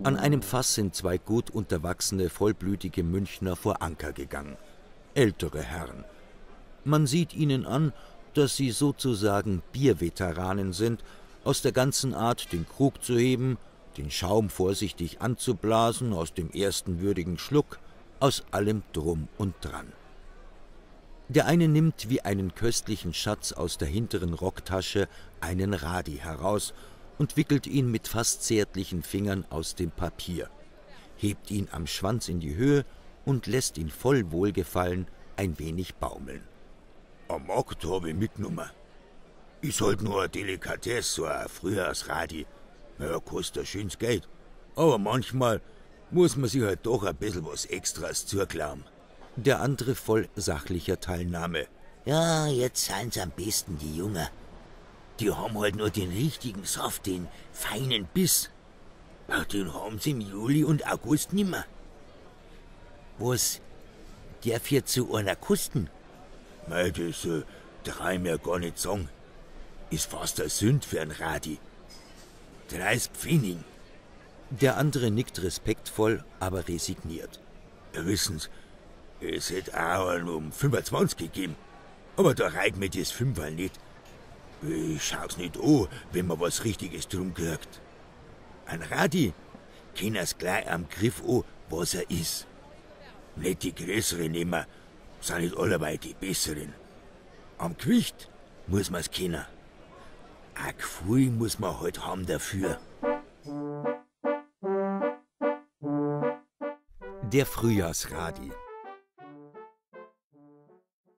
An einem Fass sind zwei gut unterwachsene, vollblütige Münchner vor Anker gegangen. Ältere Herren. Man sieht ihnen an, dass sie sozusagen Bierveteranen sind, aus der ganzen Art, den Krug zu heben, den Schaum vorsichtig anzublasen aus dem ersten würdigen Schluck, aus allem Drum und Dran. Der eine nimmt wie einen köstlichen Schatz aus der hinteren Rocktasche einen Radi heraus und wickelt ihn mit fast zärtlichen Fingern aus dem Papier, hebt ihn am Schwanz in die Höhe und lässt ihn voll Wohlgefallen ein wenig baumeln. Am Markt hab ich mitgenommen. Ist halt nur eine Delikatesse, so ein Frühjahrsradi. Ja, kostet ein schönes Geld. Aber manchmal muss man sich halt doch ein bisschen was Extras zuklauen. Der andere voll sachlicher Teilnahme. Ja, jetzt sind's am besten die Jungen. Die haben halt nur den richtigen Saft, den feinen Biss. Ach, den haben sie im Juli und August nimmer. Was darf jetzt zu einer kosten? Mei, das trau ich mir gar nicht sagen. Ist fast eine Sünd für ein Radi. 30 Pfennig. Der andere nickt respektvoll, aber resigniert. Ja, wissen's, es hätte auch einen um 25 gegeben. Aber da reicht mir das Fünferl nicht. Ich schau's nicht an, wenn man was Richtiges drum kriegt. Ein Radi kennen's gleich am Griff an, was er ist. Nicht die größeren nehmen, sind nicht alleweil die besseren. Am Gewicht muss man's kennen. Ein Gefühl muss man halt haben dafür. Der Frühjahrsradi.